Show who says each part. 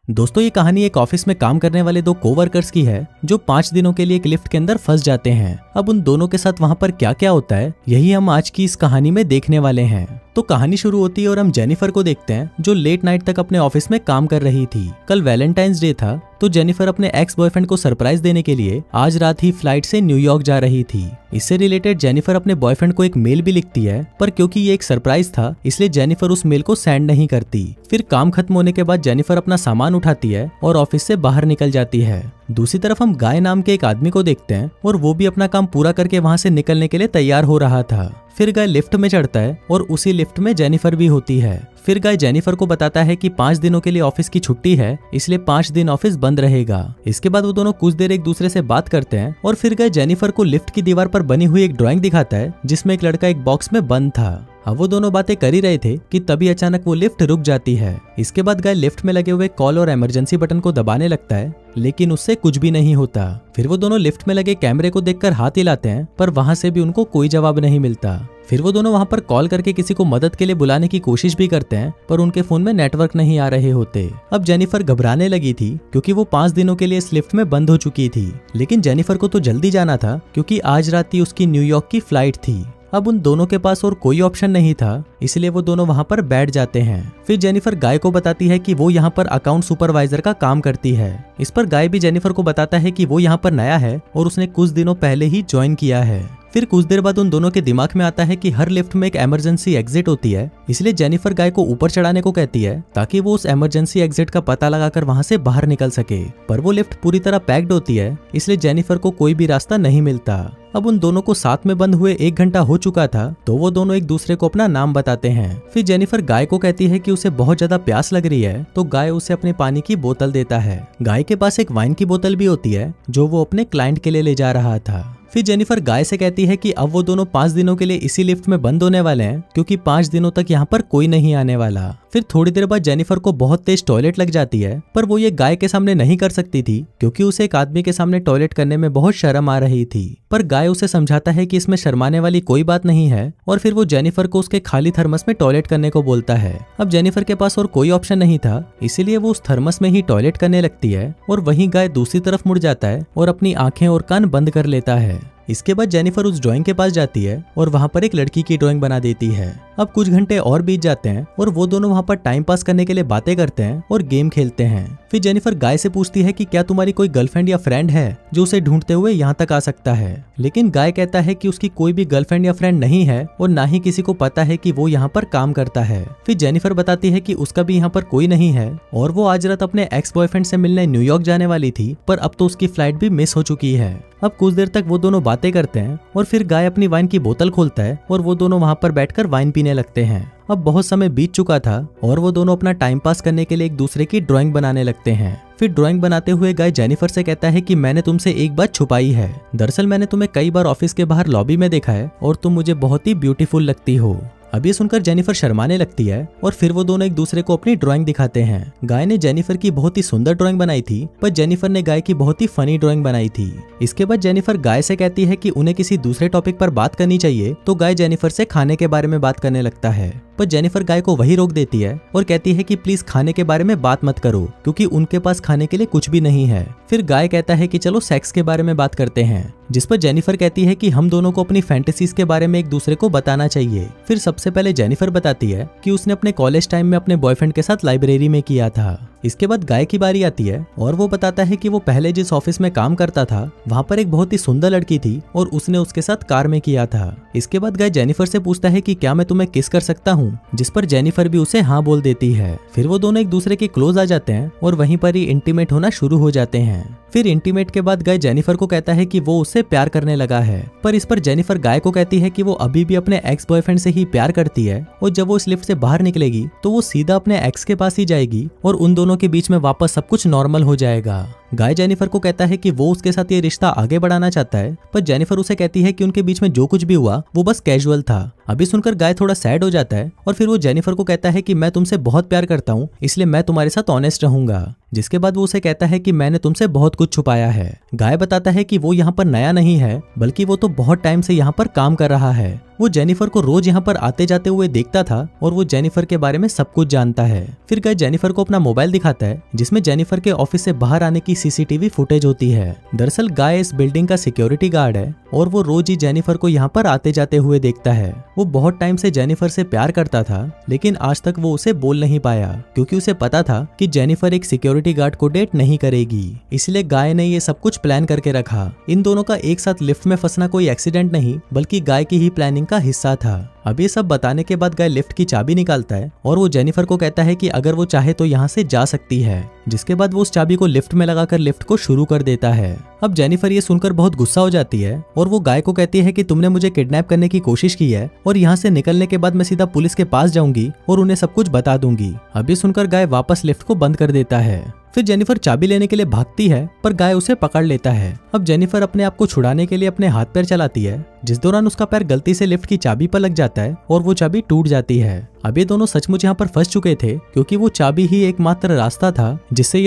Speaker 1: दोस्तों ये कहानी एक ऑफिस में काम करने वाले दो कोवर्कर्स की है जो 5 दिनों के लिए एक लिफ्ट के अंदर फंस जाते हैं। अब उन दोनों के साथ वहां पर क्या क्या होता है यही हम आज की इस कहानी में देखने वाले हैं। तो कहानी शुरू होती है और हम जेनिफर को देखते हैं जो लेट नाइट तक अपने ऑफिस में काम कर रही थी। कल वैलेंटाइंस डे था तो जेनिफर अपने एक्स बॉयफ्रेंड को सरप्राइज देने के लिए आज रात ही फ्लाइट से न्यूयॉर्क जा रही थी। इससे रिलेटेड जेनिफर अपने बॉयफ्रेंड को एक मेल भी लिखती है, पर क्योंकि ये एक सरप्राइज था इसलिए जेनिफर उस मेल को सेंड नहीं करती। फिर काम खत्म होने के बाद जेनिफर अपना सामान उठाती है और ऑफिस से बाहर निकल जाती है। दूसरी तरफ हम गाय नाम के एक आदमी को देखते हैं और वो भी अपना काम पूरा करके वहां से निकलने के लिए तैयार हो रहा था। फिर गाय लिफ्ट में चढ़ता है और उसी लिफ्ट में जेनिफर भी होती है। फिर गाय जेनिफर को बताता है कि 5 दिनों के लिए ऑफिस की छुट्टी है, इसलिए 5 दिन ऑफिस बंद रहेगा। इसके बाद वो दोनों कुछ देर एक दूसरे से बात करते हैं और फिर गाय जेनिफर को लिफ्ट की दीवार पर बनी हुई एक ड्राइंग दिखाता है जिसमें एक लड़का एक बॉक्स में बंद था। अब वो दोनों बातें कर ही रहे थे कि तभी अचानक वो लिफ्ट रुक जाती है। इसके बाद गाय लिफ्ट में लगे हुए कॉल और इमरजेंसी बटन को दबाने लगता है, लेकिन उससे कुछ भी नहीं होता। फिर वो दोनों लिफ्ट में लगे कैमरे को देखकर हाथ हिलाते हैं, पर वहां से भी उनको कोई जवाब नहीं मिलता। फिर वो दोनों वहां पर कॉल करके किसी को मदद के लिए बुलाने की कोशिश भी करते हैं, पर उनके फोन में नेटवर्क नहीं आ रहे होते। अब जेनिफर घबराने लगी थी क्योंकि वो 5 दिनों के लिए इस लिफ्ट में बंद हो चुकी थी, लेकिन जेनिफर को तो जल्दी जाना था क्योंकि आज रात ही उसकी न्यूयॉर्क की फ्लाइट थी। अब उन दोनों के पास और कोई ऑप्शन नहीं था, इसलिए वो दोनों वहां पर बैठ जाते हैं। फिर जेनिफर गाय को बताती है कि वो यहाँ पर अकाउंट सुपरवाइजर का काम करती है। इस पर गाय भी जेनिफर को बताता है कि वो यहाँ पर नया है और उसने कुछ दिनों पहले ही ज्वाइन किया है। फिर कुछ देर बाद उन दोनों के दिमाग में आता है कि हर लिफ्ट में एक इमरजेंसी एग्जिट होती है, इसलिए जेनिफर गाय को ऊपर चढ़ाने को कहती है ताकि वो उस इमरजेंसी एग्जिट का पता लगाकर वहां से बाहर निकल सके। पर वो लिफ्ट पूरी तरह पैक्ड होती है, इसलिए जेनिफर को कोई भी रास्ता नहीं मिलता। अब उन दोनों को साथ में बंद हुए 1 घंटा हो चुका था, तो वो दोनों एक दूसरे को अपना नाम बताते हैं। फिर जेनिफर गाय को कहती है कि उसे बहुत ज्यादा प्यास लग रही है, तो गाय उसे अपने पानी की बोतल देता है। गाय के पास एक वाइन की बोतल भी होती है जो वो अपने क्लाइंट के लिए ले जा रहा था। फिर जेनिफर गाय से कहती है कि अब वो दोनों 5 दिनों के लिए इसी लिफ्ट में बंद होने वाले हैं क्योंकि 5 दिनों तक यहाँ पर कोई नहीं आने वाला। फिर थोड़ी देर बाद जेनिफर को बहुत तेज टॉयलेट लग जाती है, पर वो ये गाय के सामने नहीं कर सकती थी क्योंकि उसे एक आदमी के सामने टॉयलेट करने में बहुत शर्म आ रही थी। पर गाय उसे समझाता है कि इसमें शर्माने वाली कोई बात नहीं है और फिर वो जेनिफर को उसके खाली थर्मस में टॉयलेट करने को बोलता है। अब जेनिफर के पास और कोई ऑप्शन नहीं था, इसीलिए वो उस थर्मस में ही टॉयलेट करने लगती है और वहीं गाय दूसरी तरफ मुड़ जाता है और अपनी आंखें और कान बंद कर लेता है। इसके बाद जेनिफर उस ड्राइंग के पास जाती है और वहां पर एक लड़की की ड्राइंग बना देती है। अब कुछ घंटे और बीत जाते हैं और वो दोनों वहां पर टाइम पास करने के लिए बातें करते हैं और गेम खेलते हैं। फिर जेनिफर गाय से पूछती है कि क्या तुम्हारी कोई गर्लफ्रेंड या फ्रेंड है जो उसे ढूंढते हुए यहाँ तक आ सकता है, लेकिन गाय कहता है कि उसकी कोई भी गर्लफ्रेंड या फ्रेंड नहीं है और ना ही किसी को पता है कि वो यहाँ पर काम करता है। फिर जेनिफर बताती है कि उसका भी यहाँ पर कोई नहीं है और वो आज रात अपने एक्स बॉयफ्रेंड से मिलने न्यूयॉर्क जाने वाली थी, पर अब तो उसकी फ्लाइट भी मिस हो चुकी है। अब कुछ देर तक वो दोनों बातें करते हैं और फिर गाय अपनी वाइन की बोतल खोलता है और वो दोनों वहां पर बैठकर वाइन पीने लगते हैं। अब बहुत समय बीत चुका था और वो दोनों अपना टाइम पास करने के लिए एक दूसरे की ड्राइंग बनाने लगते हैं। फिर ड्राइंग बनाते हुए गाय जेनिफर से कहता है कि मैंने तुमसे एक बात छुपाई है। दरअसल मैंने तुम्हें कई बार ऑफिस के बाहर लॉबी में देखा है और तुम मुझे बहुत ही ब्यूटीफुल लगती हो। अब ये सुनकर जेनिफर शर्माने लगती है और फिर वो दोनों एक दूसरे को अपनी ड्राइंग दिखाते हैं। गाय ने जेनिफर की बहुत ही सुंदर ड्राइंग बनाई थी, पर जेनिफर ने गाय की बहुत ही फनी ड्राइंग बनाई थी। इसके बाद जेनिफर गाय से कहती है कि उन्हें किसी दूसरे टॉपिक पर बात करनी चाहिए, तो गाय जेनिफर से खाने के बारे में बात करने लगता है, पर जेनिफर गाय को वही रोक देती है और कहती है कि प्लीज खाने के बारे में बात मत करो क्योंकि उनके पास खाने के लिए कुछ भी नहीं है। फिर गाय कहता है कि चलो सेक्स के बारे में बात करते हैं, जिस पर जेनिफर कहती है कि हम दोनों को अपनी फैंटेसीज के बारे में एक दूसरे को बताना चाहिए। फिर सबसे पहले जेनिफर बताती है कि उसने अपने कॉलेज टाइम में अपने बॉयफ्रेंड के साथ लाइब्रेरी में किया था। इसके बाद गाय की बारी आती है और वो बताता है कि वो पहले जिस ऑफिस में काम करता था वहाँ पर एक बहुत ही सुंदर लड़की थी और उसने उसके साथ कार में किया था। इसके बाद गाय जेनिफर से पूछता है कि क्या मैं तुम्हें किस कर सकता हूँ, जिस पर जेनिफर भी उसे हाँ बोल देती है। फिर वो दोनों एक दूसरे के क्लोज आ जाते हैं और वहीं पर ही इंटीमेट होना शुरू हो जाते हैं। फिर इंटीमेट के बाद गाय जेनिफर को कहता है कि वो उससे प्यार करने लगा है, पर इस पर जेनिफर गाय को कहती है कि वो अभी भी अपने एक्स बॉयफ्रेंड से ही प्यार करती है और जब वो इस लिफ्ट से बाहर निकलेगी तो वो सीधा अपने एक्स के पास ही जाएगी और उन दोनों के बीच में वापस सब कुछ नॉर्मल हो जाएगा। गाय जेनिफर को कहता है कि वो उसके साथ ये रिश्ता आगे बढ़ाना चाहता है, पर जेनिफर उसे कहती है कि उनके बीच में जो कुछ भी हुआ वो बस कैजुअल था। अभी सुनकर गाय थोड़ा सैड हो जाता है और फिर वो जेनिफर को कहता है कि मैं तुमसे बहुत प्यार करता हूँ, इसलिए मैं तुम्हारे साथ ऑनेस्ट रहूंगा। जिसके बाद वो उसे कहता है कि मैंने तुमसे बहुत कुछ छुपाया है। गाय बताता है कि वो यहाँ पर नया नहीं है, बल्कि वो तो बहुत टाइम से यहाँ पर काम कर रहा है। वो जेनिफर को रोज यहाँ पर आते जाते हुए देखता था और वो जेनिफर के बारे में सब कुछ जानता है। फिर गाय जेनिफर को अपना मोबाइल दिखाता है जिसमें जेनिफर के ऑफिस से बाहर आने की सीसीटीवी फुटेज होती है। दरअसल गाय इस बिल्डिंग का सिक्योरिटी गार्ड है और वो रोज ही जेनिफर को यहाँ पर आते जाते हुए देखता है। वो बहुत टाइम से जेनिफर से प्यार करता था, लेकिन आज तक वो उसे बोल नहीं पाया क्योंकि उसे पता था कि जेनिफर एक सिक्योरिटी गार्ड को डेट नहीं करेगी। इसलिए गाय ने ये सब कुछ प्लान करके रखा। इन दोनों का एक साथ लिफ्ट में फंसना कोई एक्सीडेंट नहीं, बल्कि गाय की ही प्लानिंग का हिस्सा था। अब ये सब बताने के बाद गाय लिफ्ट की चाबी निकालता है और वो जेनिफर को कहता है कि अगर वो चाहे तो यहाँ से जा सकती है। जिसके बाद वो उस चाबी को लिफ्ट में लगाकर लिफ्ट को शुरू कर देता है। अब जेनिफर ये सुनकर बहुत गुस्सा हो जाती है और वो गाय को कहती है कि तुमने मुझे किडनैप करने की कोशिश की है और यहाँ से निकलने के बाद मैं सीधा पुलिस के पास जाऊंगी और उन्हें सब कुछ बता दूंगी। अब ये सुनकर गाय वापस लिफ्ट को बंद कर देता है। फिर जेनिफर चाबी लेने के लिए भागती है, पर गाय उसे पकड़ लेता है। अब जेनिफर अपने आप को छुड़ाने के लिए अपने हाथ पैर चलाती है, जिस दौरान उसका पैर गलती से लिफ्ट की चाबी पर लग जाता है और वो चाबी टूट जाती है। अब ये दोनों सचमुच यहाँ पर फंस चुके थे क्योंकि वो चाबी ही एकमात्र रास्ता था जिससे